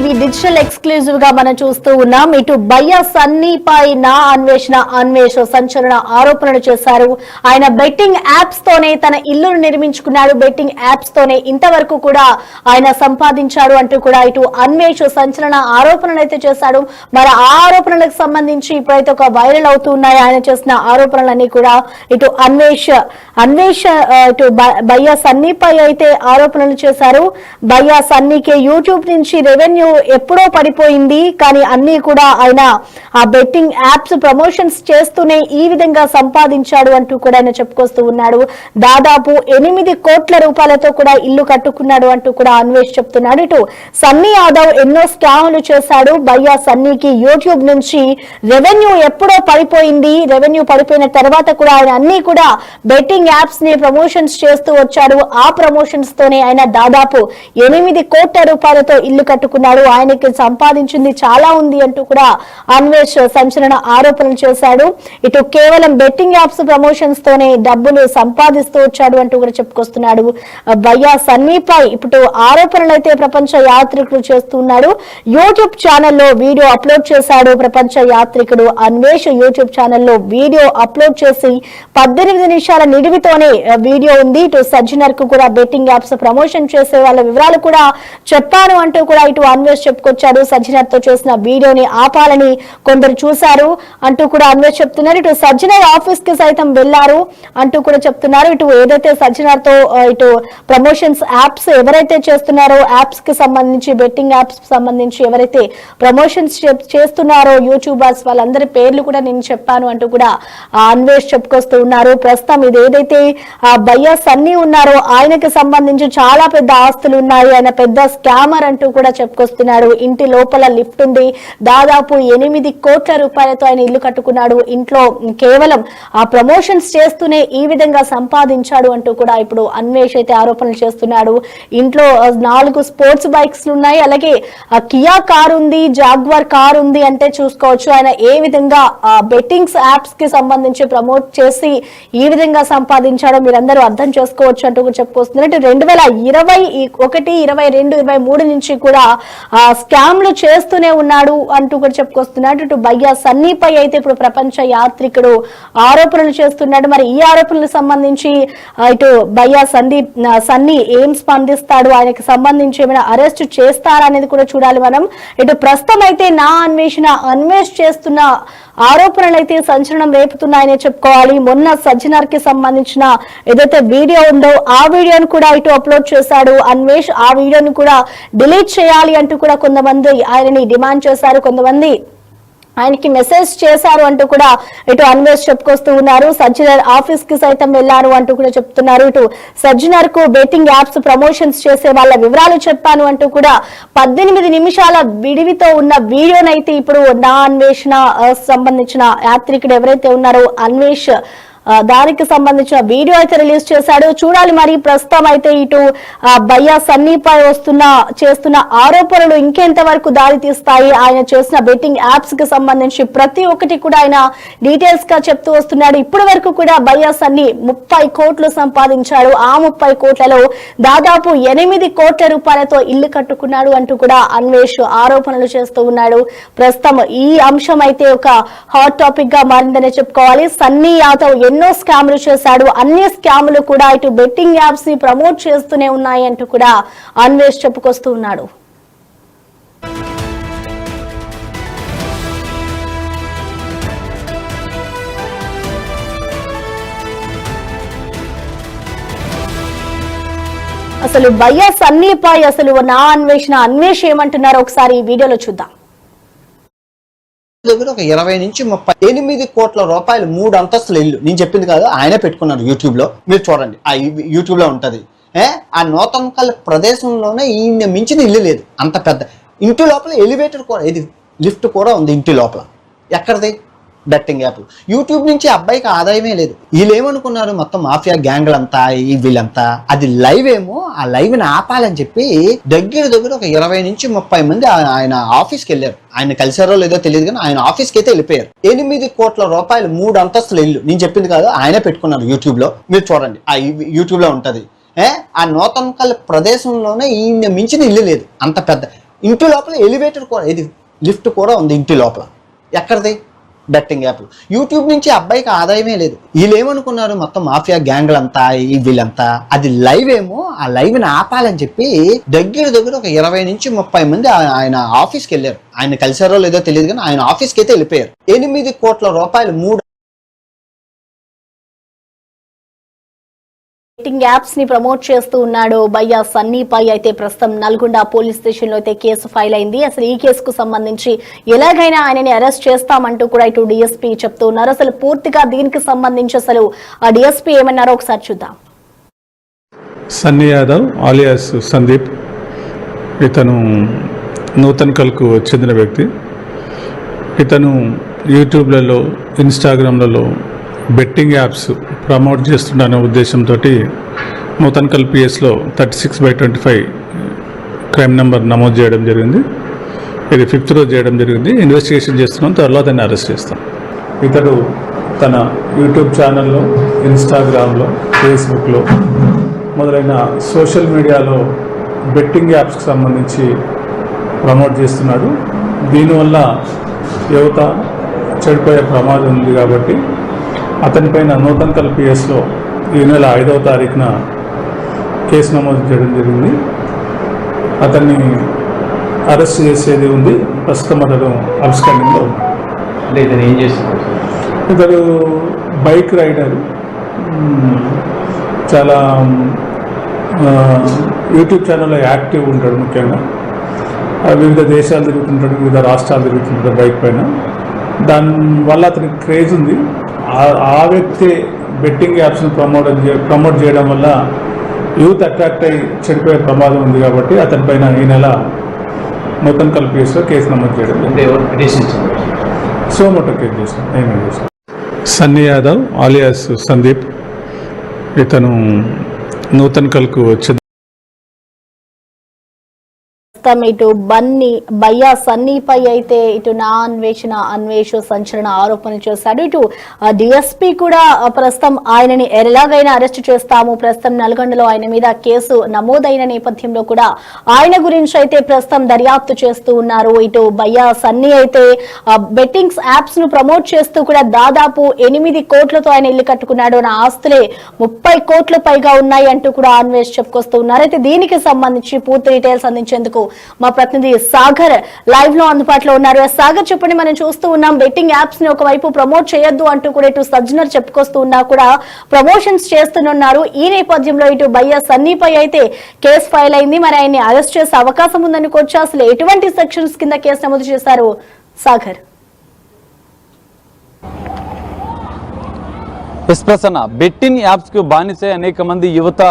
TV digital exclusive గా మనం చూస్తూ ఉన్నాం. ఇటు బయ్యా సన్నీపై నా అన్వేష్ సంచలన ఆరోపణలు చేశారు. ఆయన బెట్టింగ్ యాప్స్ తోనే తన ఇల్లును నిర్మించుకున్నాడు. బెట్టింగ్ యాప్స్ తోనే ఇంతవరకు కూడా ఆయన సంపాదించాడు అంటూ కూడా ఇటు అన్వేష్ సంచలన ఆరోపణలు అయితే చేశాడు. మరి ఆ ఆరోపణలకు సంబంధించి ఇప్పుడైతే ఒక వైరల్ అవుతూ ఉన్నాయి. ఆయన చేసిన ఆరోపణలన్నీ కూడా ఇటు అన్వేష్ ఇటు బయ్యా సన్నీపై అయితే ఆరోపణలు చేశారు. బయ్యా సన్నీకి యూట్యూబ్ నుంచి రెవెన్యూ ఎప్పుడో పడిపోయింది, కానీ అన్ని కూడా ఆయన ఆ బెట్టింగ్ యాప్స్ ప్రమోషన్స్ చేస్తూనే ఈ విధంగా సంపాదించాడు అంటూ కూడా ఆయన చెప్పుకొస్తూ ఉన్నాడు. దాదాపు 8 కోట్ల రూపాయలతో కూడా ఇల్లు కట్టుకున్నాడు అంటూ కూడా అన్వేష్ చెప్తున్నాడు. ఇటు సన్నీ యాదవ్ ఎన్నో స్కాములు చేశాడు. బయ్యా సన్నీకి యూట్యూబ్ నుంచి రెవెన్యూ ఎప్పుడో పడిపోయింది. రెవెన్యూ పడిపోయిన తర్వాత కూడా ఆయన అన్ని కూడా బెట్టింగ్ యాప్స్ ని ప్రమోషన్స్ చేస్తూ వచ్చాడు. ఆ ప్రమోషన్స్ తోనే ఆయన దాదాపు 8 కోట్ల రూపాయలతో ఇల్లు కట్టుకున్నాడు. ఆయనకి సంపాదించింది చాలా ఉంది అంటూ కూడా అన్వేష్ సంచలన ఆరోపణలు చేశాడు. ఇటు కేవలం బెట్టింగ్ యాప్స్ ప్రమోషన్స్ తోనే డబ్బులు సంపాదిస్తూ వచ్చాడు అంటూ కూడా చెప్పుకొస్తున్నాడు. బయ్యా సన్నీపై ఇప్పుడు ఆరోపణలు అయితే ప్రపంచ యాత్రికుడు చేస్తున్నాడు. యూట్యూబ్ ఛానల్లో వీడియో అప్లోడ్ చేశాడు. ప్రపంచ యాత్రికుడు అన్వేష్ యూట్యూబ్ ఛానల్లో వీడియో అప్లోడ్ చేసి 18 నిమిషాల నిడివితోనే వీడియో ఉంది. ఇటు సజ్జనర్ కు కూడా బెట్టింగ్ యాప్స్ ప్రమోషన్ చేసే వాళ్ళ వివరాలు కూడా చెప్పాను అంటూ కూడా ఇటు అన్వేష్ చెప్పుకొచ్చాడు. సజ్జనర్ తో చేసిన వీడియోని ఆపాలని కొందరు చూశారు అంటూ కూడా అన్వేష్ చెప్తున్నారు. ఇటు సజ్జనర్ ఆఫీస్ కి సైతం వెళ్లారు అంటూ కూడా చెప్తున్నారు. ఇటు ఏదైతే సజ్జనర్ తో ఇటు ప్రమోషన్స్ యాప్స్ ఎవరైతే చేస్తున్నారో యాప్స్ కి సంబంధించి బెట్టింగ్ యాప్స్ సంబంధించి ఎవరైతే ప్రమోషన్స్ చేస్తున్నారో యూట్యూబర్స్ వాళ్ళందరి పేర్లు కూడా నేను చెప్పాను అంటూ కూడా అన్వేష్ చెప్పుకొస్తూ ఉన్నారు. ప్రస్తుతం ఇది ఏదైతే బయ్యా సన్నీ ఉన్నారో ఆయనకి సంబంధించి చాలా పెద్ద ఆస్తులు ఉన్నాయి. ఆయన పెద్ద స్కామర్ అంటూ కూడా చెప్పుకొస్తున్నాడు. ఇంటి లోపల లిఫ్ట్ ఉంది. దాదాపు 8 కోట్ల రూపాయలతో ఆయన ఇల్లు కట్టుకున్నాడు. ఇంట్లో కేవలం ఆ ప్రమోషన్స్ చేస్తూనే ఈ విధంగా సంపాదించాడు అంటూ కూడా ఇప్పుడు అన్వేష్ అయితే ఆరోపణలు చేస్తున్నాడు. ఇంట్లో 4 స్పోర్ట్స్ బైక్స్ ఉన్నాయి. అలాగే కియా కార్ ఉంది, జాగ్వార్ కార్ ఉంది. అంటే చూసుకోవచ్చు ఆయన ఏ విధంగా బెట్టింగ్స్ యాప్స్ కి సంబంధించి ప్రమోట్ చేసి ఈ విధంగా సంపాదించాడో మీరందరూ అర్థం చేసుకోవచ్చు అంటూ కూడా చెప్పుకొస్తున్నారు. 2021, 22, 23 నుంచి కూడా స్కామ్లు చేస్తూనే ఉన్నాడు అంటూ కూడా చెప్పుకొస్తున్నాడు. ఇటు బయ్యా సన్నీపై అయితే ఇప్పుడు ప్రపంచ యాత్రికుడు ఆరోపణలు చేస్తున్నాడు. మరి ఈ ఆరోపణలకు సంబంధించి ఇటు బయ్యా సన్నీ ఏం స్పందిస్తాడు, ఆయనకు సంబంధించి ఏమైనా అరెస్ట్ చేస్తారా అనేది కూడా చూడాలి మనం. ఇటు ప్రస్తుతం అయితే నా అన్వేష్ చేస్తున్న ఆరోపణలు అయితే సంచలనం రేపుతున్నాయని చెప్పుకోవాలి. మొన్న సజ్జనర్ కి సంబంధించిన ఏదైతే వీడియో ఉందో ఆ వీడియోను కూడా ఇటు అప్లోడ్ చేశాడు అన్వేష్. ఆ వీడియోను కూడా డిలీట్ చేయాలి అంటూ కూడా కొంతమంది ఆయనని డిమాండ్ చేశారు. కొంతమంది ఆయనకి మెసేజ్ చేశారు అంటూ కూడా ఇటు అన్వేష్ చెప్పుకొస్తూ ఉన్నారు. సజ్జనర్ ఆఫీస్ కి సైతం వెళ్లారు అంటూ కూడా చెప్తున్నారు. ఇటు సజ్జనర్ కు బెట్టింగ్ యాప్స్ ప్రమోషన్స్ చేసే వాళ్ళ వివరాలు చెప్పాను అంటూ కూడా 18 నిమిషాల విడివితో ఉన్న వీడియోనైతే ఇప్పుడు నా అన్వేషణ సంబంధించిన యాత్రికుడు ఎవరైతే ఉన్నారో అన్వేష్ దానికి సంబంధించిన వీడియో అయితే రిలీజ్ చేశాడు. చూడాలి మరి ప్రస్తుతం అయితే ఇటు బయ్యా సన్నీపై చేస్తున్న ఆరోపణలు ఇంకెంత వరకు దారి తీస్తాయి. ఆయన చేసిన బెట్టింగ్ యాప్స్ కి సంబంధించి ప్రతి ఒక్కటి కూడా ఆయన డీటెయిల్స్ గా చెప్తూ వస్తున్నాడు. ఇప్పటి వరకు కూడా బయ్యా సన్నీ 30 కోట్లు సంపాదించాడు. ఆ 30 కోట్లలో దాదాపు 8 కోట్ల రూపాయలతో ఇల్లు కట్టుకున్నాడు అంటూ కూడా అన్వేష్ ఆరోపణలు చేస్తూ ఉన్నాడు. ప్రస్తుతం ఈ అంశం అయితే ఒక హాట్ టాపిక్ గా మారిందనే చెప్పుకోవాలి. సన్నీ యాదవ్ ఎన్నో స్కాములు చేశాడు. అన్ని స్కాములు కూడా ఇటు బెట్టింగ్ యాప్స్ ని ప్రమోట్ చేస్తూనే ఉన్నాయి అంటూ కూడా అన్వేష్ చెప్పుకొస్తూ ఉన్నాడు. అసలు బయ్యా సన్నీపై అసలు నా అన్వేష్ ఏమంటున్నారో ఒకసారి ఈ వీడియోలో చూద్దాం. దగ్గర ఒక 20 నుంచి 38 కోట్ల రూపాయలు 3 అంతస్తుల ఇల్లు నేను చెప్పింది కాదు, ఆయనే పెట్టుకున్నాడు. యూట్యూబ్ లో మీరు చూడండి, ఆ యూట్యూబ్ లో ఉంటది. ఆ నూతనకల్ ప్రదేశంలోనే ఈయన మించిన ఇల్లు లేదు. అంత పెద్ద ఇంటి లోపల ఎలివేటర్ కూడా, ఇది లిఫ్ట్ కూడా ఉంది ఇంటి లోపల. ఎక్కడిది? Betting app. యూట్యూబ్ నుంచి అబ్బాయికి ఆదాయమే లేదు. వీళ్ళేమనుకున్నారు, మొత్తం మాఫియా గ్యాంగ్లంతా వీళ్ళంతా అది లైవ్ ఏమో, ఆ లైవ్ ని ఆపాలని చెప్పి దగ్గర ఒక 20 నుంచి 30 మంది ఆయన ఆఫీస్కి వెళ్ళారు. ఆయన కలిసారో లేదో తెలియదు కానీ ఆయన ఆఫీస్కి అయితే వెళ్ళిపోయారు. 8 కోట్ల రూపాయలు 3 అంతస్తుల ఇల్లు నేను చెప్పింది కాదు, ఆయనే పెట్టుకున్నాడు. యూట్యూబ్ లో మీరు చూడండి, ఆ యూట్యూబ్ లో ఉంటది. ఆ నూతనకల్ ప్రదేశంలోనే ఈయన మించిన ఇల్లు లేదు. అంత పెద్ద ఇంటి లోపల ఎలివేటర్ కూడా, ఇది లిఫ్ట్ కూడా ఉంది ఇంటి లోపల. ఎక్కడిది? Betting app. యూట్యూబ్ నుంచి అబ్బాయికి ఆదాయమే లేదు. వీళ్ళు ఏమనుకున్నారు, మొత్తం మాఫియా గ్యాంగ్లంతా వీళ్ళంతా, అది లైవ్ ఏమో, ఆ లైవ్ని ఆపాలని చెప్పి దగ్గర ఒక 20 నుంచి 30 మంది ఆయన ఆఫీస్కి వెళ్ళారు. ఆయన కలిసారో లేదో తెలియదు కానీ ఆయన ఆఫీస్కి అయితే వెళ్ళిపోయారు. 8 కోట్ల రూపాయలు 3 బెట్టింగ్ యాప్స్ ని ప్రమోట్ చేస్తూ ఉన్నాడు బయ్యా సన్నీపై. అయితే ప్రస్తుతం నల్గొండ పోలీస్ స్టేషన్ లో అయితే కేసు ఫైల్ అయింది. అసలు ఈ కేసుకు సంబంధించి ఎలాగైనా ఆయనని అరెస్ట్ చేస్తామంటూ కూడా ఇటు డిఎస్పీ చెప్తూ ఉన్నారు. అసలు పూర్తిగా దీనికి సంబంధించి అసలు ఆ డిఎస్పీ ఏమన్నారో ఒకసారి చూద్దాం. సన్నీ యాదవ్ ఆలియాస్ సందీప్, ఇతను నూతన్కల్కు చెందిన వ్యక్తి. ఇతను యూట్యూబ్లలో, ఇన్స్టాగ్రామ్లలో బెట్టింగ్ యాప్స్ ప్రమోట్ చేస్తుండనే ఉద్దేశంతో నూతన్కల్ పిఎస్లో 36/25 క్రైమ్ నెంబర్ నమోదు చేయడం జరిగింది. ఇది 5th రోజు చేయడం జరిగింది. ఇన్వెస్టిగేషన్ చేస్తున్నాం, త్వరలో దాన్ని అరెస్ట్ చేస్తాం. ఇతడు తన యూట్యూబ్ ఛానల్లో, ఇన్స్టాగ్రామ్లో, ఫేస్బుక్లో మొదలైన సోషల్ మీడియాలో బెట్టింగ్ యాప్స్కి సంబంధించి ప్రమోట్ చేస్తున్నాడు. దీనివల్ల యువత చెడిపోయే ప్రమాదం ఉంది కాబట్టి అతనిపైన నూతన్కల్ పిఎస్లో ఈ నెల 5వ తారీఖున కేసు నమోదు చేయడం జరిగింది. అతన్ని అరెస్ట్ చేసేది ఉంది. ప్రస్తుతం అతను అబ్స్కాండింగ్లో ఉంది. అంటే ఇతను ఏం చేస్తున్నారు? ఇతడు బైక్ రైడర్, చాలా యూట్యూబ్ ఛానల్లో యాక్టివ్ ఉంటాడు. ముఖ్యంగా వివిధ దేశాలు తిరుగుతుంటాడు, వివిధ రాష్ట్రాలు తిరుగుతుంటాడు బైక్ పైన. దానివల్ల అతనికి క్రేజ్ ఉంది. ఆ వ్యక్తి బెట్టింగ్ యాప్స్ని ప్రమోట్ చేయడం వల్ల యూత్ అట్రాక్ట్ అయ్యి చెడిపోయే ప్రమాదం ఉంది కాబట్టి అతనిపైన ఈ నెల నూతన్కల్ పిఎస్లో కేసు నమోదు చేయడం. అంటే ఎవరు పిటిషన్ సోమోటో కేసు చేస్తాం. ఏమేమి చేస్తాం. సన్నీ యాదవ్ ఆలియాస్ సందీప్, ఇతను నూతన్కల్కు చెందిన ఇటు బయ్యా సన్నీపై అయితే ఇటు నా అన్వేష్ సంచలన ఆరోపణలు చేశాడు. ఇటు డిఎస్పీ కూడా ప్రస్తుతం ఆయనని ఎలాగైనా అరెస్ట్ చేస్తాము, ప్రస్తుతం నల్గొండలో ఆయన మీద కేసు నమోదైన నేపథ్యంలో కూడా ఆయన గురించి అయితే ప్రస్తుతం దర్యాప్తు చేస్తూ ఉన్నారు. ఇటు బయ్యా సన్నీ అయితే బెట్టింగ్స్ యాప్స్ ను ప్రమోట్ చేస్తూ కూడా దాదాపు 8 కోట్లతో ఆయన ఇల్లు కట్టుకున్నాడు. నా ఆస్తులే 30 కోట్ల పైగా ఉన్నాయి అంటూ కూడా అన్వేష్ చెప్పుకొస్తూ ఉన్నారు. అయితే దీనికి సంబంధించి పూర్తి డీటెయిల్స్ అందించేందుకు మా ప్రతినిధి సాగర్ లైవ్ లో అందుబాటులో ఉన్నారు. సాగర్, చెప్పండి. మనం చూస్తూ ఉన్నాం బెట్టింగ్ యాప్స్ ని ఒకవైపు ప్రమోట్ చేయొద్దు అంటూ కూడా ఇటు సజ్జనర్ చెప్పుకొస్తూ ఉన్నా కూడా ప్రమోషన్స్ చేస్తున్నారు. ఈ నేపథ్యంలో ఇటు బయ్యా సన్నీపై అయితే కేసు ఫైల్ అయింది. మరి ఆయన్ని అరెస్ట్ చేసే అవకాశం ఉందనుకోవచ్చు. అసలు ఎటువంటి సెక్షన్స్ కింద కేసు నమోదు చేశారు సాగర్? ప్రసన్న, బెట్టింగ్ యాప్స్ కు బానిసై అనేక మంది యువత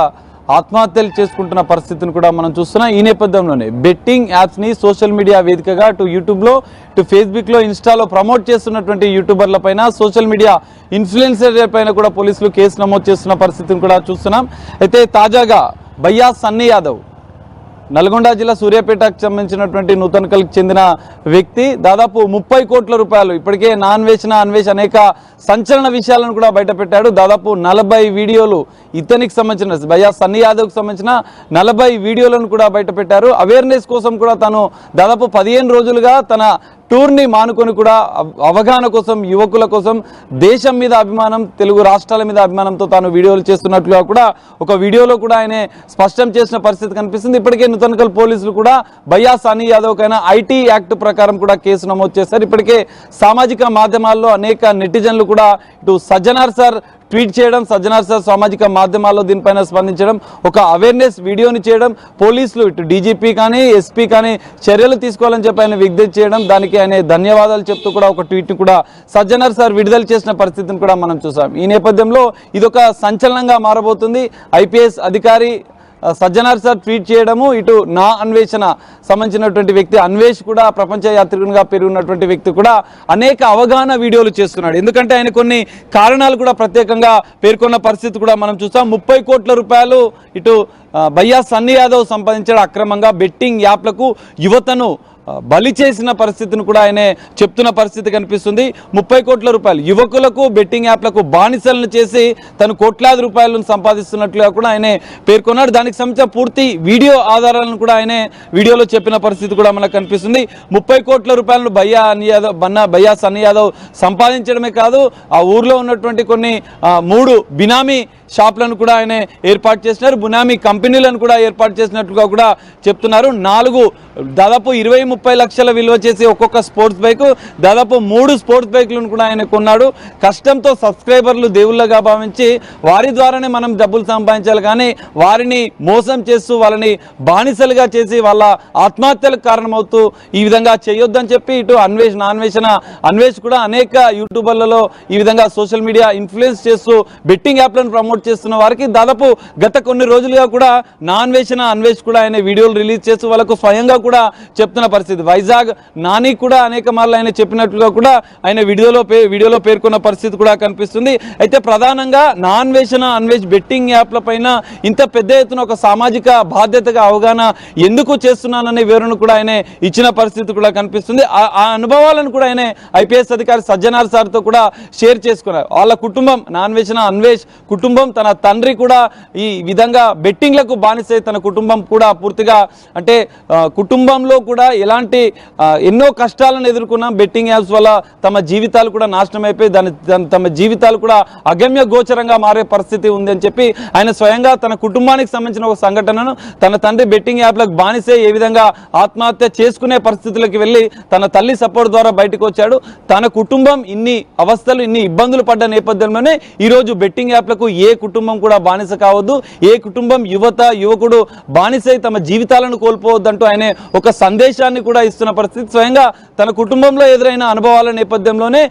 ఆత్మహత్యలు చేసుకుంటున్న పరిస్థితిని కూడా మనం చూస్తున్నాం. ఈ నేపథ్యంలోనే బెట్టింగ్ యాప్స్ ని సోషల్ మీడియా వేదికగా ఇటు యూట్యూబ్ లో, ఇటు ఫేస్బుక్ లో, ఇన్స్టాలో ప్రమోట్ చేస్తున్నటువంటి యూట్యూబర్ల పైన, సోషల్ మీడియా ఇన్ఫ్లుయెన్సర్ల పైన కూడా పోలీసులు కేసు నమోదు చేస్తున్న పరిస్థితిని కూడా చూస్తున్నాం. అయితే తాజాగా బయ్యా సన్నీ యాదవ్ నల్గొండ జిల్లా సూర్యాపేటకు సంబంధించినటువంటి నూతన్కల్కి చెందిన వ్యక్తి దాదాపు 30 కోట్ల రూపాయలు ఇప్పటికే అన్వేష్ అనేక సంచలన విషయాలను కూడా బయటపెట్టాడు. దాదాపు 40 వీడియోలు ఇతనికి సంబంధించిన బయ్యా సన్నీ యాదవ్కి సంబంధించిన 40 వీడియోలను కూడా బయటపెట్టారు. అవేర్నెస్ కోసం కూడా తను దాదాపు 15 రోజులుగా తన టూర్ని మానుకొని కూడా అవగాహన కోసం, యువకుల కోసం, దేశం మీద అభిమానం, తెలుగు రాష్ట్రాల మీద అభిమానంతో తాను వీడియోలు చేస్తున్నట్లుగా కూడా ఒక వీడియోలో కూడా ఆయన స్పష్టం చేసిన పరిస్థితి కనిపిస్తుంది. ఇప్పటికే నూతన్కల్ పోలీసులు కూడా బయ్యా సన్నీ యాదవ్ కైనా ఐటీ యాక్ట్ ప్రకారం కూడా కేసు నమోదు చేశారు. ఇప్పటికే సామాజిక మాధ్యమాల్లో అనేక నెటిజన్లు కూడా ఇటు సజ్జనార్ సార్ ట్వీట్ చేయడం, సజ్జనార్ సార్ సామాజిక మాధ్యమాల్లో దీనిపైన స్పందించడం, ఒక అవేర్నెస్ వీడియోని చేయడం, పోలీసులు ఇటు డీజీపీ కానీ ఎస్పీ కానీ చర్యలు తీసుకోవాలని చెప్పి ఆయన విజ్ఞప్తి చేయడం, దానికి ఆయన ధన్యవాదాలు చెప్తూ కూడా ఒక ట్వీట్ని కూడా సజ్జనార్ సార్ విడుదల చేసిన పరిస్థితిని కూడా మనం చూసాం. ఈ నేపథ్యంలో ఇదొక సంచలనంగా మారబోతుంది. ఐపీఎస్ అధికారి సజ్జనార్ సార్ ట్వీట్ చేయడము, ఇటు నా అన్వేషణ సంబంధించినటువంటి వ్యక్తి అన్వేష్ కూడా ప్రపంచ యాత్రికునిగా పెరుగున్నటువంటి వ్యక్తి కూడా అనేక అవగాహన వీడియోలు చేస్తున్నాడు. ఎందుకంటే ఆయన కొన్ని కారణాలు కూడా ప్రత్యేకంగా పేర్కొన్న పరిస్థితి కూడా మనం చూసాం. 30 కోట్ల రూపాయలు ఇటు బయ్యా సన్నీ యాదవ్ సంపాదించాడు అక్రమంగా బెట్టింగ్ యాప్లకు యువతను బలి చేసిన పరిస్థితిని కూడా ఆయన చెప్తున్న పరిస్థితి కనిపిస్తుంది. 30 కోట్ల రూపాయలు యువకులకు బెట్టింగ్ యాప్లకు బానిసలను చేసి తను కోట్లాది రూపాయలను సంపాదిస్తున్నట్లుగా కూడా ఆయన పేర్కొన్నాడు. దానికి సంబంధించిన పూర్తి వీడియో ఆధారాలను కూడా ఆయన వీడియోలో చెప్పిన పరిస్థితి కూడా మనకు కనిపిస్తుంది. 30 కోట్ల రూపాయలను భయ్యా సన్నీ యాదవ్ సంపాదించడమే కాదు, ఆ ఊర్లో ఉన్నటువంటి కొన్ని 3 బినామీ షాప్లను కూడా ఆయన ఏర్పాటు చేసినారు, బినామీ కంపెనీలను కూడా ఏర్పాటు చేసినట్లుగా కూడా చెప్తున్నారు. 4 దాదాపు 20-30 లక్షల విలువ చేసి ఒక్కొక్క స్పోర్ట్స్ బైక్, దాదాపు 3 స్పోర్ట్స్ బైక్లను కూడా ఆయన కొన్నాడు. కష్టంతో సబ్స్క్రైబర్లు దేవుళ్ళగా భావించి వారి ద్వారానే మనం డబ్బులు సంపాదించాలి, కానీ వారిని మోసం చేస్తూ వాళ్ళని బానిసలుగా చేసి వాళ్ళ ఆత్మహత్యలకు కారణమవుతూ ఈ విధంగా చేయొద్దని చెప్పి ఇటు అన్వేష్ కూడా అనేక యూట్యూబర్లలో ఈ విధంగా సోషల్ మీడియా ఇన్ఫ్లుయెన్స్ చేస్తూ బెట్టింగ్ యాప్లను ప్రమోట్ చేస్తున్న వారికి దాదాపు గత కొన్ని రోజులుగా కూడా అన్వేష్ కూడా ఆయన వీడియోలు రిలీజ్ చేస్తూ వాళ్ళకు స్వయంగా కూడా చెప్తున్న పరిస్థితి. వైజాగ్ నాని కూడా అనేక మార్లు ఆయన చెప్పినట్లుగా కూడా ఆయన వీడియోలో పేర్కొన్న పరిస్థితి కూడా కనిపిస్తుంది. అయితే ప్రధానంగా అన్వేష్ బెట్టింగ్ యాప్ల పైన ఇంత పెద్ద ఎత్తున ఒక సామాజిక బాధ్యతగా అవగాహన ఎందుకు చేస్తున్నాననే వివరణ కూడా ఆయన ఇచ్చిన పరిస్థితి కూడా కనిపిస్తుంది. ఆ అనుభవాలను కూడా ఆయన ఐపీఎస్ అధికారి సజ్జనార్ సార్తో కూడా షేర్ చేసుకున్నారు. వాళ్ళ కుటుంబం అన్వేష్ కుటుంబం, తన తండ్రి కూడా ఈ విధంగా బెట్టింగ్లకు బానిసై తన కుటుంబం కూడా పూర్తిగా అంటే కుటుంబంలో కూడా ఎలాంటి ఎన్నో కష్టాలను ఎదుర్కొన్న బెట్టింగ్ యాప్స్ వల్ల తమ జీవితాలు కూడా నాశనం అయిపోయి తమ జీవితాలు కూడా అగమ్య గోచరంగా మారే పరిస్థితి ఉంది అని చెప్పి ఆయన స్వయంగా తన కుటుంబానికి సంబంధించిన ఒక సంఘటనను తన తండ్రి బెట్టింగ్ యాప్లకు బానిసై ఏ విధంగా ఆత్మహత్య చేసుకునే పరిస్థితులకు వెళ్ళి తన తల్లి సపోర్ట్ ద్వారా బయటకు వచ్చాడు. తన కుటుంబం ఇన్ని అవస్థలు ఇన్ని ఇబ్బందులు పడ్డ నేపథ్యంలోనే ఈరోజు బెట్టింగ్ యాప్లకు ఏ కుటుంబం కూడా బానిస కావద్దు, ఏ కుటుంబం యువకుడు బానిసై తమ జీవితాలను కోల్పోవద్దంటూ ఆయన ఒక సందేశాన్ని కూడా ఇస్తున్న పరిస్థితి. స్వయంగా తన కుటుంబంలో ఎదురైన అనుభవాల నేపథ్యంలోనే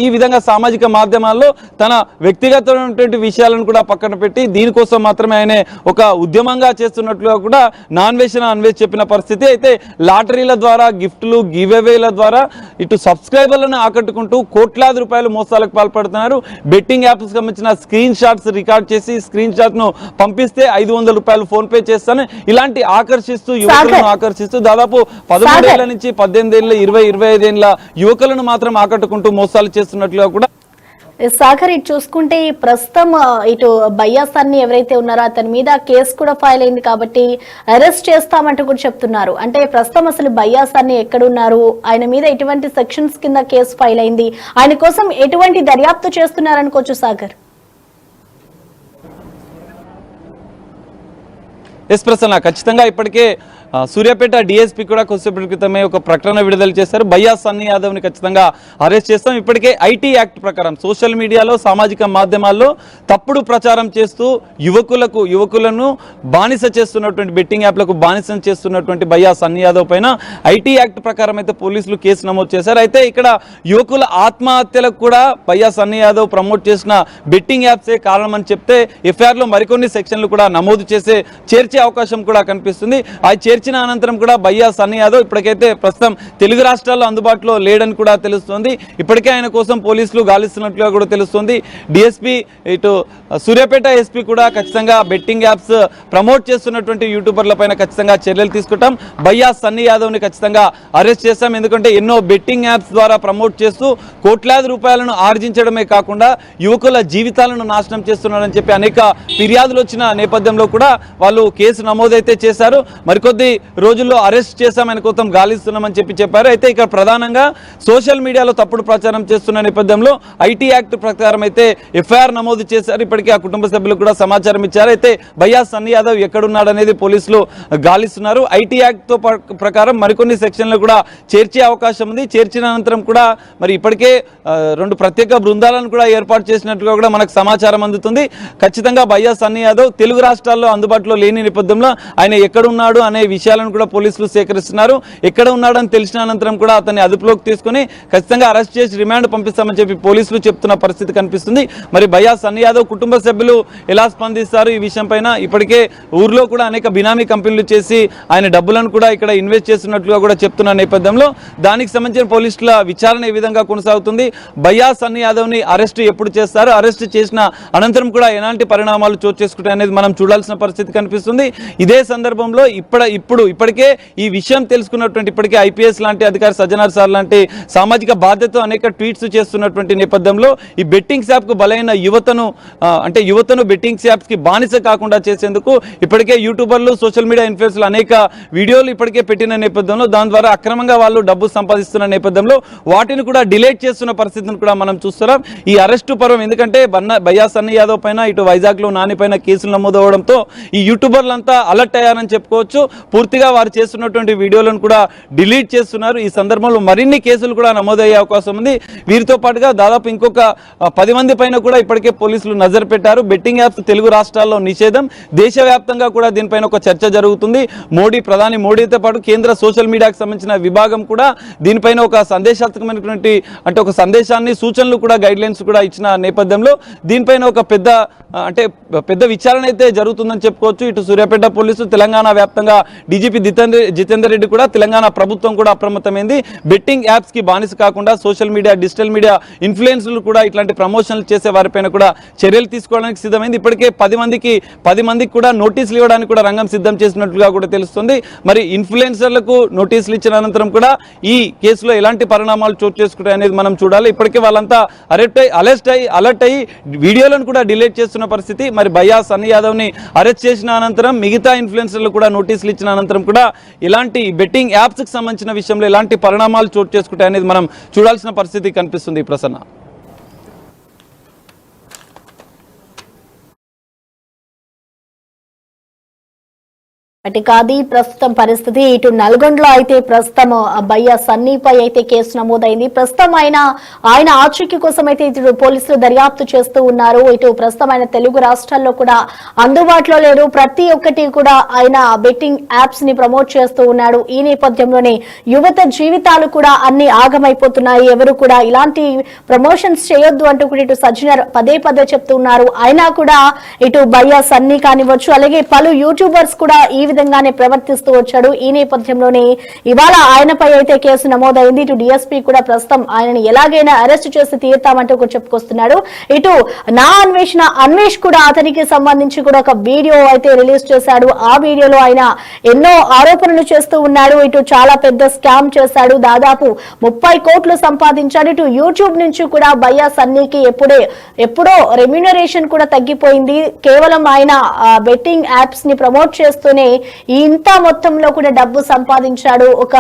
ఈ విధంగా సామాజిక మాధ్యమాల్లో తన వ్యక్తిగతమైనటువంటి విషయాలను కూడా పక్కన పెట్టి దీనికోసం మాత్రమే ఆయన ఒక ఉద్యమంగా చేస్తున్నట్లుగా కూడా అన్వేష్ చెప్పిన పరిస్థితి. అయితే లాటరీల ద్వారా గిఫ్ట్లు గివ్అవేల ద్వారా ఇటు సబ్స్క్రైబర్లను ఆకట్టుకుంటూ కోట్లాది రూపాయలు మోసాలకు పాల్పడుతున్నారు. బెట్టింగ్ యాప్స్ సంబంధించిన స్క్రీన్ షాట్స్ రికార్డ్ చేసి స్క్రీన్ షాట్ ను పంపిస్తే 500 రూపాయలు ఫోన్ పే చేస్తాను ఇలాంటి యువకులను ఆకర్షిస్తూ దాదాపు 13 ఏళ్ల నుంచి 18 ఏళ్ళ 20-25 ఏళ్ళ యువకులను మాత్రం ఆకట్టుకుంటూ మోసాలు చేస్తున్నట్లుగా కూడా సాగర్ ఇటు చూసుకుంటే ప్రస్తుతం ఇటు భయ్యా సన్నీ ఎవరైతే ఉన్నారో అతని మీద కేసు కూడా ఫైల్ అయింది కాబట్టి అరెస్ట్ చేస్తామంటూ కూడా చెప్తున్నారు. అంటే ప్రస్తుతం అసలు భయ్యా సన్నీ ఎక్కడున్నారు, ఆయన మీద ఎటువంటి సెక్షన్స్ కింద కేసు ఫైల్ అయింది, ఆయన కోసం ఎటువంటి దర్యాప్తు చేస్తున్నారనుకోవచ్చు సాగర్? ఎస్ ప్రసన్న, ఖచ్చితంగా ఇప్పటికే సూర్యాపేట డిఎస్పీ కూడా కొద్దిసేపటి క్రితమే ఒక ప్రకటన విడుదల చేశారు. భయ్యా సన్నీ యాదవ్ని ఖచ్చితంగా అరెస్ట్ చేస్తాం. ఇప్పటికే ఐటీ యాక్ట్ ప్రకారం సోషల్ మీడియాలో సామాజిక మాధ్యమాల్లో తప్పుడు ప్రచారం చేస్తూ యువకులను బానిస చేస్తున్నటువంటి బెట్టింగ్ యాప్లకు బానిసం చేస్తున్నటువంటి భయ్యా సన్నీ యాదవ్ పైన ఐటీ యాక్ట్ ప్రకారం అయితే పోలీసులు కేసు నమోదు చేశారు. అయితే ఇక్కడ యువకుల ఆత్మహత్యలకు కూడా భయ్యా సన్నీ యాదవ్ ప్రమోట్ చేసిన బెట్టింగ్ యాప్సే కారణమని చెప్తే ఎఫ్ఐఆర్లో మరికొన్ని సెక్షన్లు కూడా నమోదు చేర్చే అవకాశం కూడా కనిపిస్తుంది. ఆ చేర్చిన అనంతరం కూడా భయ్యా సన్నీ యాదవ్ ఇప్పటికైతే ప్రస్తుతం తెలుగు రాష్ట్రాల్లో అందుబాటులో లేడని కూడా తెలుస్తోంది. ఇప్పటికే ఆయన కోసం పోలీసులు గాలిస్తున్నట్లుగా కూడా తెలుస్తోంది. డిఎస్పీ ఇటు సూర్యాపేట ఎస్పీ కూడా ఖచ్చితంగా బెట్టింగ్ యాప్స్ ప్రమోట్ చేస్తున్నటువంటి యూట్యూబర్ల పైన ఖచ్చితంగా చర్యలు తీసుకుంటాం, భయ్యా సన్నీ యాదవ్ని ఖచ్చితంగా అరెస్ట్ చేస్తాం. ఎందుకంటే ఎన్నో బెట్టింగ్ యాప్స్ ద్వారా ప్రమోట్ చేస్తూ కోట్లాది రూపాయలను ఆర్జించడమే కాకుండా యువకుల జీవితాలను నాశనం చేస్తున్నారని చెప్పి అనేక ఫిర్యాదులు వచ్చిన నేపథ్యంలో కూడా వాళ్ళు కేసు నమోదైతే చేశారు. మరికొద్ది రోజుల్లో అరెస్ట్ చేశాం, ఆయన కోసం గాలిస్తున్నామని చెప్పారు. అయితే ఇక్కడ ప్రధానంగా సోషల్ మీడియాలో తప్పుడు ప్రచారం చేస్తున్న నేపథ్యంలో ఐటీ యాక్ట్ ప్రకారం అయితే ఎఫ్ఐఆర్ నమోదు చేశారు. ఇప్పటికే ఆ కుటుంబ సభ్యులకు కూడా సమాచారం ఇచ్చారు. అయితే భయ్యా సన్నీ యాదవ్ ఎక్కడున్నాడు అనేది పోలీసులు గాలిస్తున్నారు. ఐటీ యాక్ట్ ప్రకారం మరికొన్ని సెక్షన్లు కూడా చేర్చే అవకాశం ఉంది. చేర్చిన అనంతరం కూడా మరి ఇప్పటికే 2 ప్రత్యేక బృందాలను కూడా ఏర్పాటు చేసినట్లుగా కూడా మనకు సమాచారం అందుతుంది. ఖచ్చితంగా భయ్యా సన్నీ యాదవ్ తెలుగు రాష్ట్రాల్లో అందుబాటులో లేని నేపథ్యంలో ఆయన ఎక్కడున్నాడు అనే విషయాలను కూడా పోలీసులు సేకరిస్తున్నారు. ఎక్కడ ఉన్నాడని తెలిసిన అనంతరం కూడా అతన్ని అదుపులోకి తీసుకుని ఖచ్చితంగా అరెస్ట్ చేసి రిమాండ్ పంపిస్తామని చెప్పి పోలీసులు చెప్తున్న పరిస్థితి కనిపిస్తుంది. మరి భయ్యా సన్నీ యాదవ్ కుటుంబ సభ్యులు ఎలా స్పందిస్తారు ఈ విషయం పైన? ఇప్పటికే ఊర్లో కూడా అనేక బినామీ కంపెనీలు చేసి ఆయన డబ్బులను కూడా ఇక్కడ ఇన్వెస్ట్ చేస్తున్నట్లుగా కూడా చెప్తున్న నేపథ్యంలో దానికి సంబంధించిన పోలీసుల విచారణ ఏ విధంగా కొనసాగుతుంది, భయ్యా సన్నీ యాదవ్ని అరెస్ట్ ఎప్పుడు చేస్తారు, అరెస్ట్ చేసిన అనంతరం కూడా ఎలాంటి పరిణామాలు చోటు చేసుకుంటాయి అనేది మనం చూడాల్సిన పరిస్థితి కనిపిస్తుంది. ఇదే సందర్భంలో ఇప్పుడు ఇప్పటికే ఈ విషయం తెలుసుకున్నటువంటి ఇప్పటికే ఐపీఎస్ లాంటి అధికారి సజ్జనార్ సార్ లాంటి సామాజిక బాధ్యత అనేక ట్వీట్స్ చేస్తున్నటువంటి నేపథ్యంలో ఈ బెట్టింగ్స్ యాప్ కు బలైన యువతను బెట్టింగ్స్ యాప్స్ కి బానిస కాకుండా చేసేందుకు ఇప్పటికే యూట్యూబర్లు సోషల్ మీడియా ఇన్ఫ్లుయెన్సర్లు అనేక వీడియోలు ఇప్పటికే పెట్టిన నేపథ్యంలో దాని ద్వారా అక్రమంగా వాళ్ళు డబ్బు సంపాదిస్తున్న నేపథ్యంలో వాటిని కూడా డిలీట్ చేస్తున్న పరిస్థితిని కూడా మనం చూస్తున్నాం. ఈ అరెస్టు పర్వం ఎందుకంటే భయ్యా సన్నీ యాదవ్ పైన ఇటు వైజాగ్ లో నాని పైన కేసులు నమోదవడంతో ఈ యూట్యూబర్లంతా అలర్ట్ అయ్యారని చెప్పుకోవచ్చు. పూర్తిగా వారు చేస్తున్నటువంటి వీడియోలను కూడా డిలీట్ చేస్తున్నారు. ఈ సందర్భంలో మరిన్ని కేసులు కూడా నమోదయ్యే అవకాశం ఉంది. వీరితో పాటుగా దాదాపు ఇంకొక 10 మంది పైన కూడా ఇప్పటికే పోలీసులు నజర్ పెట్టారు. బెట్టింగ్ యాప్స్ తెలుగు రాష్ట్రాల్లో నిషేధం, దేశవ్యాప్తంగా కూడా దీనిపైన ఒక చర్చ జరుగుతుంది. ప్రధాని మోడీతో పాటు కేంద్ర సోషల్ మీడియాకు సంబంధించిన విభాగం కూడా దీనిపైన ఒక సందేశాత్మకమైనటువంటి ఒక సందేశాన్ని సూచనలు కూడా గైడ్ లైన్స్ కూడా ఇచ్చిన నేపథ్యంలో దీనిపైన ఒక పెద్ద విచారణ అయితే జరుగుతుందని చెప్పుకోవచ్చు. ఇటు సూర్యాపేట పోలీసు, తెలంగాణ వ్యాప్తంగా డీజీపీ జితేందర్ రెడ్డి కూడా, తెలంగాణ ప్రభుత్వం కూడా అప్రమత్తమైంది. బెట్టింగ్ యాప్స్ కి బానిస కాకుండా సోషల్ మీడియా, డిజిటల్ మీడియా ఇన్ఫ్లుయెన్సర్లు కూడా ఇట్లాంటి ప్రమోషన్లు చేసే వారిపైన కూడా చర్యలు తీసుకోవడానికి సిద్ధమైంది. ఇప్పటికే 10 మందికి కూడా నోటీసులు ఇవ్వడానికి కూడా రంగం సిద్ధం చేసినట్లుగా కూడా తెలుస్తుంది. మరి ఇన్ఫ్లుయెన్సర్లకు నోటీసులు ఇచ్చిన అనంతరం కూడా ఈ కేసులో ఎలాంటి పరిణామాలు చోటు చేసుకుంటాయి అనేది మనం చూడాలి. ఇప్పటికే వాళ్ళంతా అలర్ట్ అయ్యి వీడియోలను కూడా డిలీట్ చేస్తున్న పరిస్థితి. మరి భయ్యా సన్నీ యాదవ్ ని అరెస్ట్ చేసిన అనంతరం మిగతా ఇన్ఫ్లుయెన్సర్లు కూడా నోటీసులు ఇచ్చిన అనంతరం కూడా ఇలాంటి బెట్టింగ్ యాప్స్ కి సంబంధించిన విషయంలో ఎలాంటి పరిణామాలు చోటు చేసుకుంటాయి అనేది మనం చూడాల్సిన పరిస్థితి కనిపిస్తుంది. ప్రసన్న. అటు కాదు ప్రస్తుతం పరిస్థితి. ఇటు నల్గొండలో అయితే ప్రస్తుతం భయ్యా సన్నీపై అయితే కేసు నమోదైంది. ప్రస్తుతం ఆయన ఆచూకీ కోసం అయితే ఇటు పోలీసులు దర్యాప్తు చేస్తూ ఉన్నారు. ఇటు ప్రస్తుతం ఆయన తెలుగు రాష్ట్రాల్లో కూడా అందుబాటులో లేడు. ప్రతి ఒక్కటి కూడా ఆయన బెట్టింగ్ యాప్స్ ని ప్రమోట్ చేస్తూ ఉన్నాడు. ఈ నేపథ్యంలోనే యువత జీవితాలు కూడా అన్ని ఆగమైపోతున్నాయి. ఎవరు కూడా ఇలాంటి ప్రమోషన్స్ చేయొద్దు అంటూ కూడా ఇటు సజ్జనార్ పదే చెప్తూ ఉన్నారు. అయినా కూడా ఇటు భయ్యా సన్నీ కానివచ్చు, అలాగే పలు యూట్యూబర్స్ కూడా ఈ విధంగానే ప్రవర్తిస్తూ వచ్చాడు. ఈ నేపథ్యంలోనే ఇవాళ ఆయనపై అయితే కేసు నమోదైంది. ఇటు డిఎస్పీ కూడా ప్రస్తుతం ఆయనని ఎలాగైనా అరెస్ట్ చేసి తీరుతామంటూ చెప్పుకొస్తున్నాడు. ఇటు నా అన్వేష్ కూడా అతనికి సంబంధించి కూడా ఒక వీడియో అయితే రిలీజ్ చేశాడు. ఆ వీడియోలో ఆయన ఎన్నో ఆరోపణలు చేస్తూ ఉన్నాడు. ఇటు చాలా పెద్ద స్కామ్ చేశాడు, దాదాపు 30 కోట్లు సంపాదించాడు. ఇటు యూట్యూబ్ నుంచి కూడా భయ్యా సన్నీకి ఎప్పుడో రెమ్యూనరేషన్ కూడా తగ్గిపోయింది. కేవలం ఆయన బెట్టింగ్ యాప్స్ ని ప్రమోట్ చేస్తూనే ఇంత మొత్తంలో కూడా డబ్బు సంపాదించాడు. ఒక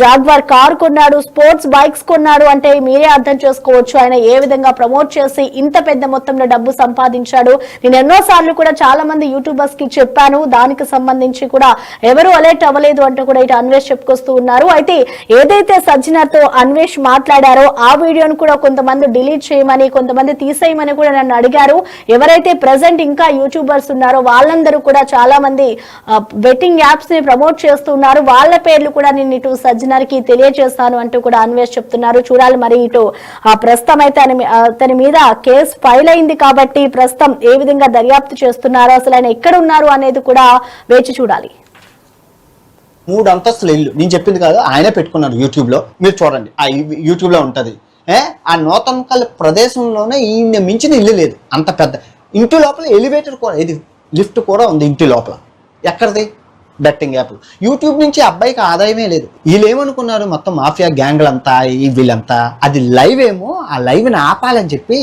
జాగ్వార్ కార్ కొన్నాడు, స్పోర్ట్స్ బైక్స్ కొన్నాడు. అంటే మీరే అర్థం చేసుకోవచ్చు ఆయన ఏ విధంగా ప్రమోట్ చేసి ఇంత పెద్ద మొత్తంలో డబ్బు సంపాదించాడు. నేను ఎన్నోసార్లు కూడా చాలా మంది యూట్యూబర్స్ కి చెప్పాను, దానికి సంబంధించి కూడా ఎవరు అలర్ట్ అవ్వలేదు అంటూ కూడా ఇటు అన్వేష్ చెప్పుకొస్తూ ఉన్నారు. అయితే ఏదైతే సజ్జనార్ తో అన్వేష్ మాట్లాడారో ఆ వీడియోను కూడా కొంతమంది డిలీట్ చేయమని, కొంతమంది తీసేయమని కూడా నన్ను అడిగారు. ఎవరైతే ప్రెసెంట్ ఇంకా యూట్యూబర్స్ ఉన్నారో వాళ్ళందరూ కూడా చాలా మంది బెట్టింగ్ యాప్స్ ని ప్రమోట్ చేస్తున్నారు. వాళ్ళ పేర్లు కూడా నేను ఇటు సజ్జనార్ కి తెలియజేస్తాను అంటూ కూడా అన్వేష్ చెప్తున్నారు. చూడాలి మరి ఇటు ప్రస్తుతం అయితే అతని మీద కేసు ఫైల్ అయింది కాబట్టి ప్రస్తుతం ఏ విధంగా దర్యాప్తు చేస్తున్నారు, అసలు ఆయన ఎక్కడ ఉన్నారు అనేది కూడా వేచి చూడాలి. 3 అంతస్తుల ఇల్లు నేను చెప్పింది కాదు, ఆయనే పెట్టుకున్నారు యూట్యూబ్ లో. మీరు చూడండి, ఆ యూట్యూబ్ లో ఉంటది. ఆ నూతనకల్ ప్రదేశంలోనే ఈయన మించిన ఇల్లు లేదు. అంత పెద్ద ఇంటి లోపల ఎలివేటర్ కూడా, ఇది లిఫ్ట్ కూడా ఉంది ఇంటి లోపల. ఎక్కడిది? Betting app. యూట్యూబ్ నుంచి అబ్బాయికి ఆదాయమే లేదు. వీళ్ళు ఏమనుకున్నారు, మొత్తం మాఫియా గ్యాంగ్లంతా వీళ్ళంతా అది లైవ్ ఏమో, ఆ లైవ్ని ఆపాలని చెప్పి